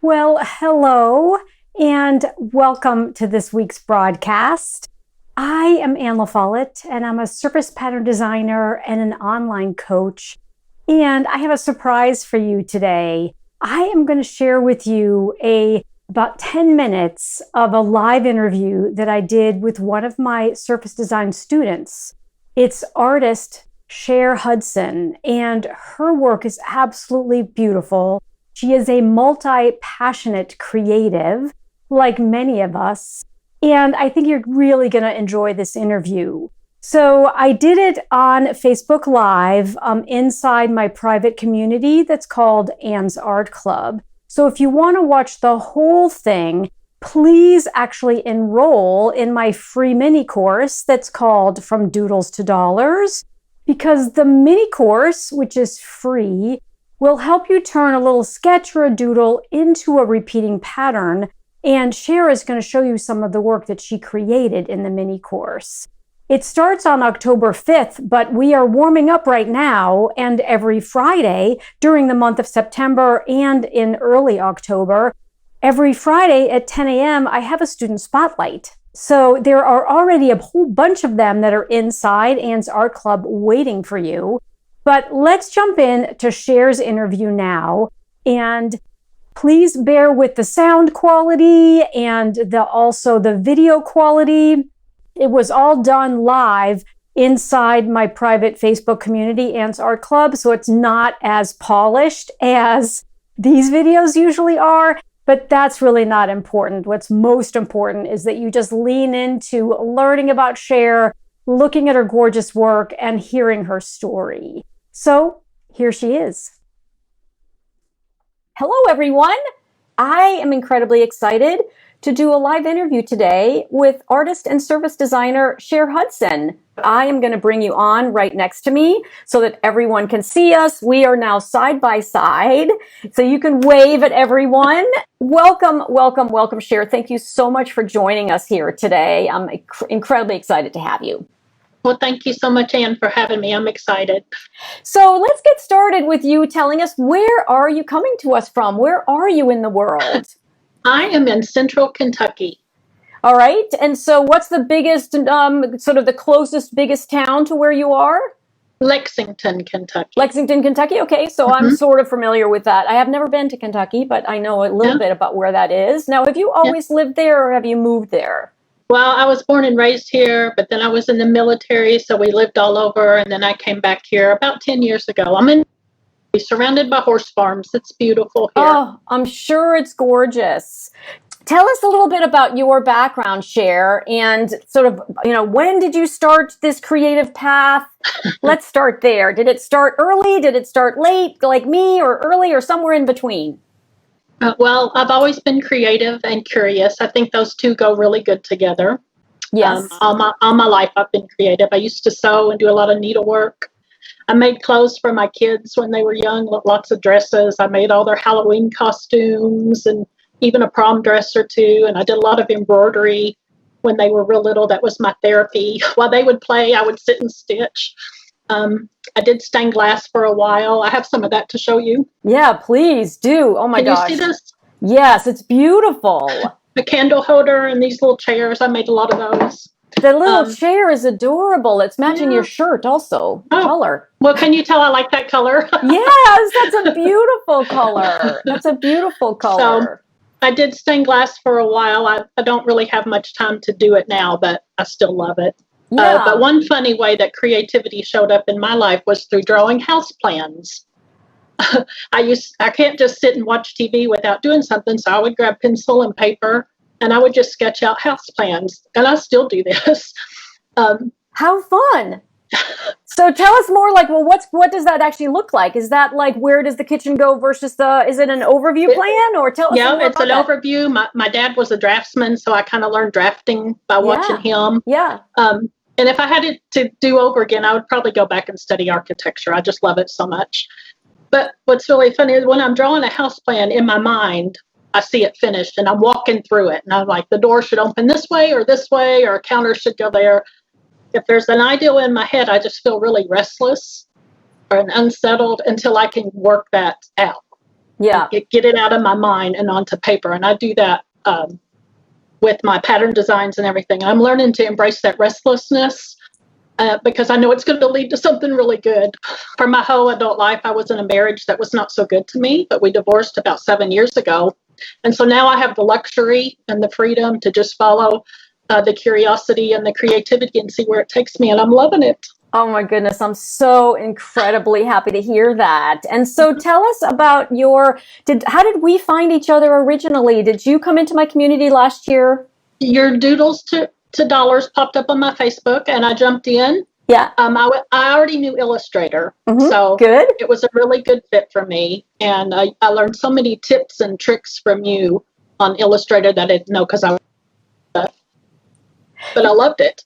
Well, hello and welcome to this week's broadcast. I am Anne La Follette and I'm a surface pattern designer and an online coach. And I have a surprise for you today. I am going to share with you about 10 minutes of a live interview that I did with one of my surface design students. It's artist Sher Hudson, and her work is absolutely beautiful. She is a multi-passionate creative, like many of us, and I think you're really going to enjoy this interview. So I did it on Facebook Live inside my private community that's called Anne's Art Club. So if you want to watch the whole thing, please actually enroll in my free mini course that's called From Doodles to Dollars, because the mini course, which is free, will help you turn a little sketch or a doodle into a repeating pattern. And Sher is going to show you some of the work that she created in the mini course. It starts on October 5th, but we are warming up right now, and every Friday during the month of September and in early October, every Friday at 10 a.m., I have a student spotlight. So there are already a whole bunch of them that are inside Anne's Art Club waiting for you. But let's jump in to Sher's interview now, and please bear with the sound quality and also the video quality. It was all done live inside my private Facebook community, Anne's Art Club, so it's not as polished as these videos usually are, but that's really not important. What's most important is that you just lean into learning about Sher, looking at her gorgeous work, and hearing her story. So here she is. Hello, everyone. I am incredibly excited to do a live interview today with artist and service designer Sher Hudson. I am going to bring you on right next to me so that everyone can see us. We are now side by side, so you can wave at everyone. Welcome, welcome, welcome, Sher. Thank you so much for joining us here today. I'm incredibly excited to have you. Well, thank you so much, Anne, for having me. I'm excited. So let's get started with you telling us, where are you coming to us from? Where are you in the world? I am in central Kentucky. All right. And so what's the biggest, sort of the closest, biggest town to where you are? Lexington, Kentucky. Lexington, Kentucky. Okay. So I'm sort of familiar with that. I have never been to Kentucky, but I know a little bit about where that is. Now, have you always lived there or have you moved there? Well, I was born and raised here, but then I was in the military, so we lived all over, and then I came back here about 10 years ago. I'm surrounded by horse farms. It's beautiful here. Oh, I'm sure it's gorgeous. Tell us a little bit about your background, Sher, and sort of, when did you start this creative path? Let's start there. Did it start early? Did it start late, like me, or early, or somewhere in between? Well, I've always been creative and curious. I think those two go really good together. Yes. All my life I've been creative. I used to sew and do a lot of needlework. I made clothes for my kids when they were young, lots of dresses. I made all their Halloween costumes and even a prom dress or two. And I did a lot of embroidery when they were real little. That was my therapy. While they would play, I would sit and stitch. I did stained glass for a while. I have some of that to show you. Yeah, please do. Oh my gosh. Can you see this? Yes, it's beautiful. A candle holder and these little chairs. I made a lot of those. The little chair is adorable. It's matching your shirt also. Color. Well, can you tell I like that color? Yes, that's a beautiful color. That's a beautiful color. So I did stained glass for a while. I don't really have much time to do it now, but I still love it. Yeah. But one funny way that creativity showed up in my life was through drawing house plans. I can't just sit and watch TV without doing something, so I would grab pencil and paper and I would just sketch out house plans, and I still do this. How fun! So tell us more, like, well, what does that actually look like? Is that like, where does the kitchen go versus is it an overview plan, or tell us more about that? Yeah, it's an overview. My dad was a draftsman, so I kind of learned drafting by watching him. Yeah. And if I had it to do over again, I would probably go back and study architecture. I just love it so much. But what's really funny is when I'm drawing a house plan in my mind, I see it finished and I'm walking through it. And I'm like, the door should open this way, or a counter should go there. If there's an ideal in my head, I just feel really restless or unsettled until I can work that out. Yeah. Get it out of my mind and onto paper. And I do that with my pattern designs and everything. I'm learning to embrace that restlessness because I know it's going to lead to something really good. For my whole adult life, I was in a marriage that was not so good to me, but we divorced about 7 years ago. And so now I have the luxury and the freedom to just follow the curiosity and the creativity and see where it takes me. And I'm loving it. Oh my goodness, I'm so incredibly happy to hear that. And so tell us about how did we find each other originally? Did you come into my community last year? Your Doodles to Dollars popped up on my Facebook and I jumped in. Yeah. I already knew Illustrator, so good. It was a really good fit for me. And I learned so many tips and tricks from you on Illustrator that I didn't know but I loved it.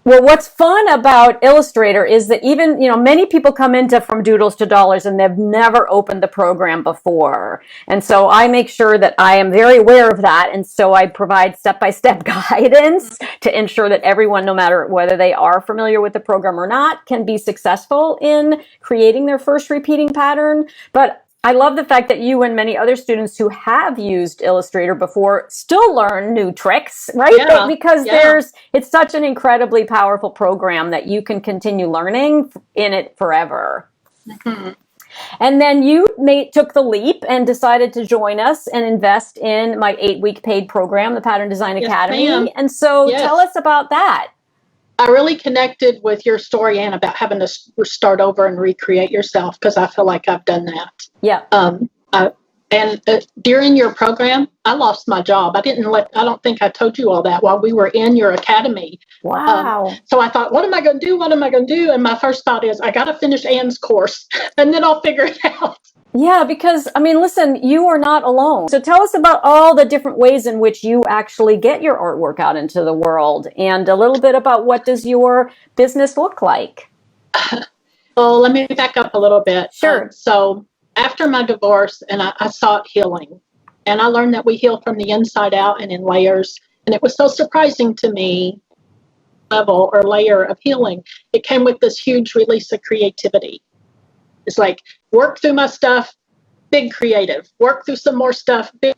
Well, what's fun about Illustrator is that even, many people come into From Doodles to Dollars and they've never opened the program before. And so I make sure that I am very aware of that. And so I provide step-by-step guidance to ensure that everyone, no matter whether they are familiar with the program or not, can be successful in creating their first repeating pattern. But I love the fact that you and many other students who have used Illustrator before still learn new tricks, right? Yeah, because it's such an incredibly powerful program that you can continue learning in it forever. Mm-hmm. And then you took the leap and decided to join us and invest in my 8-week paid program, the Pattern Design Academy. Ma'am. And so tell us about that. I really connected with your story, Anne, about having to start over and recreate yourself, because I feel like I've done that. Yeah. During your program, I lost my job. I don't think I told you all that while we were in your academy. Wow. So I thought, what am I going to do? What am I going to do? And my first thought is, I got to finish Anne's course and then I'll figure it out. Yeah, because, listen, you are not alone. So tell us about all the different ways in which you actually get your artwork out into the world, and a little bit about what does your business look like? Well, let me back up a little bit. Sure. So after my divorce, and I sought healing, and I learned that we heal from the inside out and in layers. And it was so surprising to me, level or layer of healing. It came with this huge release of creativity. It's like, work through my stuff, big creative. Work through some more stuff, big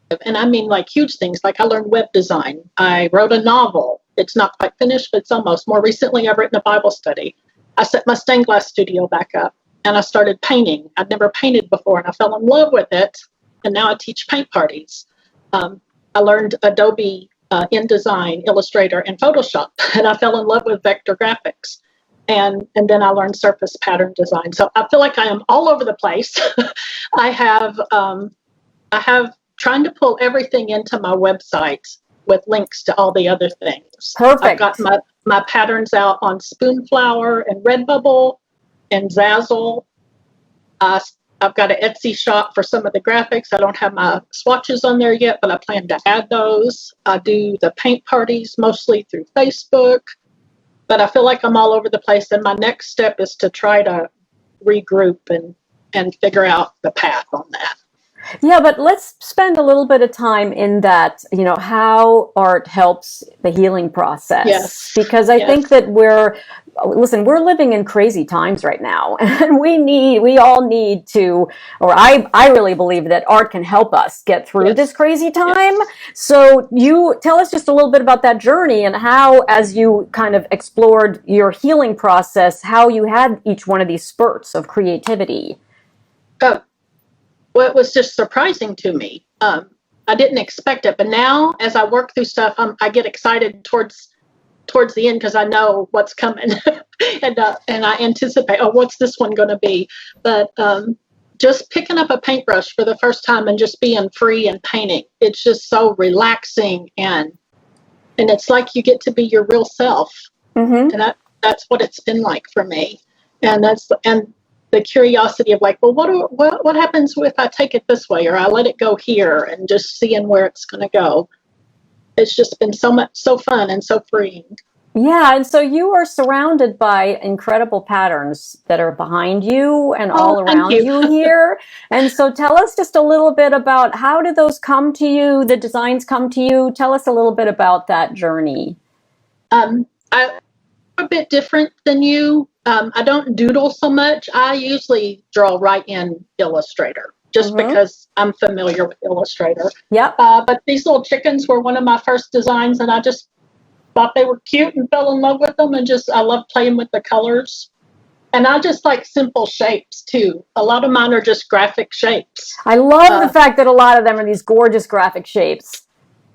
creative. And I mean like huge things. Like I learned web design. I wrote a novel. It's not quite finished, but it's almost. More recently, I've written a Bible study. I set my stained glass studio back up and I started painting. I'd never painted before and I fell in love with it. And now I teach paint parties. I learned Adobe InDesign, Illustrator, and Photoshop. And I fell in love with vector graphics. And then I learned surface pattern design. So I feel like I am all over the place. I have trying to pull everything into my website with links to all the other things. Perfect. I've got my patterns out on Spoonflower and Redbubble and Zazzle. I've got an Etsy shop for some of the graphics. I don't have my swatches on there yet, but I plan to add those. I do the paint parties mostly through Facebook. But I feel like I'm all over the place, and my next step is to try to regroup and figure out the path on that. Yeah, but let's spend a little bit of time in that, how art helps the healing process. Yes. Because I think that we're living in crazy times right now, and we all need to, or I really believe that art can help us get through this crazy time. Yes. So you tell us just a little bit about that journey and how, as you kind of explored your healing process, how you had each one of these spurts of creativity. Well, it was just surprising to me. I didn't expect it, but now as I work through stuff, I get excited towards the end because I know what's coming, and I anticipate, what's this one going to be? But just picking up a paintbrush for the first time and just being free and painting, it's just so relaxing, and it's like you get to be your real self, and that's what it's been like for me, and the curiosity of like, well, what happens if I take it this way, or I let it go here, and just seeing where it's going to go. It's just been so fun and so freeing. Yeah, and so you are surrounded by incredible patterns that are behind you and all around you here. And so tell us just a little bit about, how do those come to you, the designs come to you? Tell us a little bit about that journey. I'm a bit different than you. I don't doodle so much. I usually draw right in Illustrator. just because I'm familiar with Illustrator. Yep. But these little chickens were one of my first designs, and I just thought they were cute and fell in love with them, and I love playing with the colors. And I just like simple shapes too. A lot of mine are just graphic shapes. I love the fact that a lot of them are these gorgeous graphic shapes.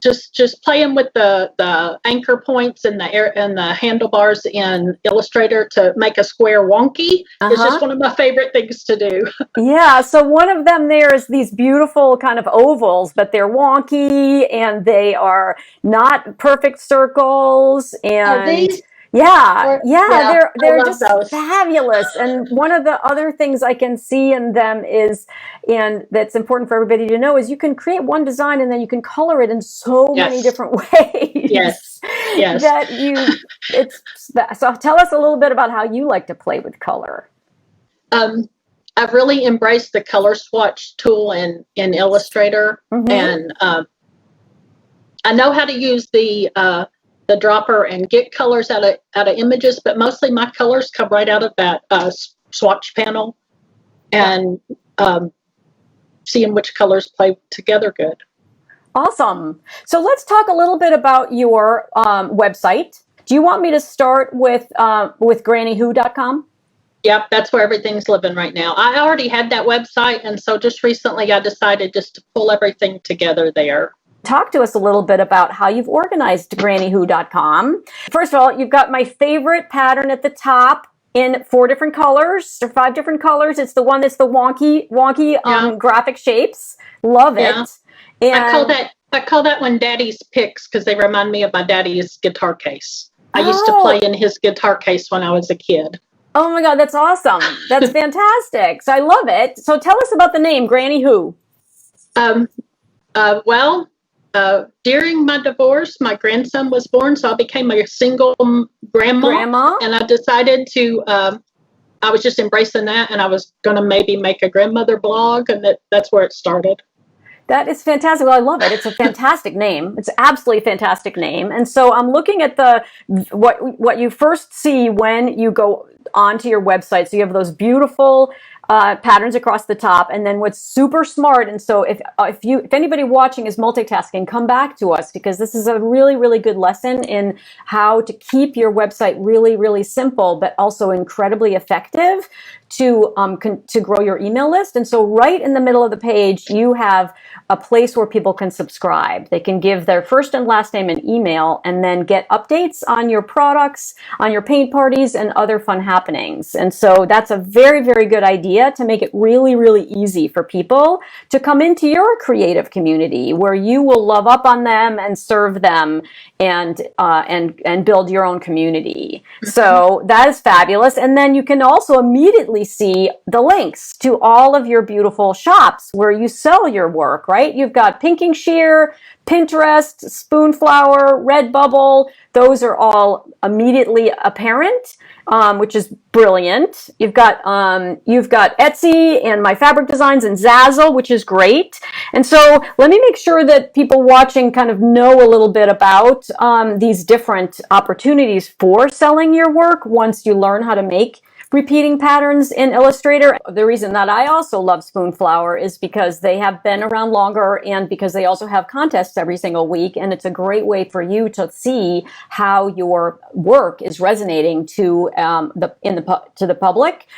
Just playing with the anchor points and the handlebars in Illustrator to make a square wonky is just one of my favorite things to do. Yeah, so one of them there is these beautiful kind of ovals, but they're wonky and they are not perfect circles. And they're just fabulous. And one of the other things I can see in them is, and that's important for everybody to know, is you can create one design and then you can color it in so many different ways. Yes. So tell us a little bit about how you like to play with color. I've really embraced the color swatch tool in Illustrator, and I know how to use the dropper and get colors out of images, but mostly my colors come right out of that swatch panel, and seeing which colors play together good. Awesome. So let's talk a little bit about your website. Do you want me to start with grannywho.com? Yep, that's where everything's living right now. I already had that website, and so just recently I decided just to pull everything together there. Talk to us a little bit about how you've organized grannywho.com. First of all, you've got my favorite pattern at the top in 4 different colors or 5 different colors. It's the one that's the wonky graphic shapes. Love it. And I call that one Daddy's Picks because they remind me of my daddy's guitar case. I used to play in his guitar case when I was a kid. Oh my God, that's awesome. That's fantastic. So I love it. So tell us about the name, Granny Who. During my divorce, my grandson was born, so I became a single grandma. And I decided to, I was just embracing that, and I was going to maybe make a grandmother blog, and that's where it started. That is fantastic. Well, I love it. It's a fantastic name. It's absolutely a fantastic name. And so I'm looking at what you first see when you go onto your website. So you have those beautiful patterns across the top, and then what's super smart. And so if anybody watching is multitasking, come back to us, because this is a really, really good lesson in how to keep your website really, really simple, but also incredibly effective to grow your email list. And so right in the middle of the page, you have a place where people can subscribe. They can give their first and last name and email, and then get updates on your products, on your paint parties, and other fun happenings. And so that's a very, very good idea to make it really, really easy for people to come into your creative community, where you will love up on them and serve them and build your own community. So that is fabulous. And then you can also immediately see the links to all of your beautiful shops where you sell your work, right? You've got Pinking Shear, Pinterest, Spoonflower, Redbubble. Those are all immediately apparent, which is brilliant. You've got Etsy and My Fabric Designs and Zazzle, which is great. And so let me make sure that people watching kind of know a little bit about these different opportunities for selling your work once you learn how to make repeating patterns in Illustrator. The reason that I also love Spoonflower is because they have been around longer, and because they also have contests every single week, and it's a great way for you to see how your work is resonating to the public.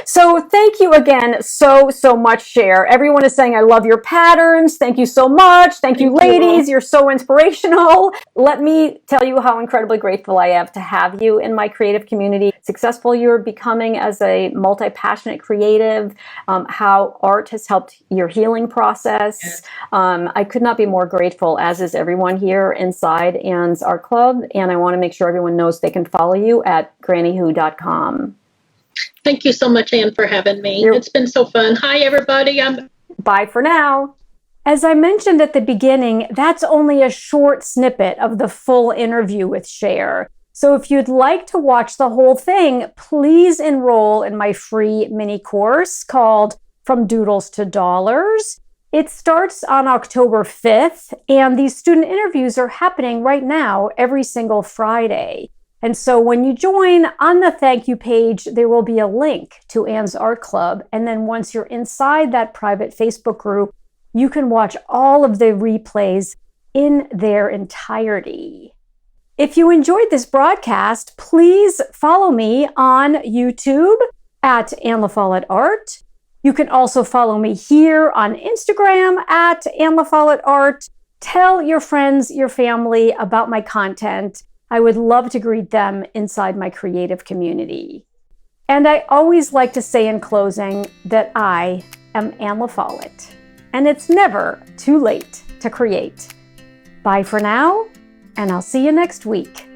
So thank you again so much, Sher. Everyone is saying I love your patterns. Thank you so much. Thank you, ladies. You're so inspirational. Let me tell you how incredibly grateful I am to have you in my creative community. Successful you're becoming as a multi-passionate creative, how art has helped your healing process. I could not be more grateful, as is everyone here inside Anne's Art Club. And I want to make sure everyone knows they can follow you at grannywho.com. Thank you so much, Anne, for having me. It's been so fun. Hi, everybody. Bye for now. As I mentioned at the beginning, that's only a short snippet of the full interview with Sher. So if you'd like to watch the whole thing, please enroll in my free mini course called From Doodles to Dollars. It starts on October 5th, and these student interviews are happening right now every single Friday. And so when you join, on the thank you page, there will be a link to Anne's Art Club. And then once you're inside that private Facebook group, you can watch all of the replays in their entirety. If you enjoyed this broadcast, please follow me on YouTube at Anne La Follette Art. You can also follow me here on Instagram at Anne La Follette Art. Tell your friends, your family about my content. I would love to greet them inside my creative community. And I always like to say in closing that I am Anne La Follette, and it's never too late to create. Bye for now, and I'll see you next week.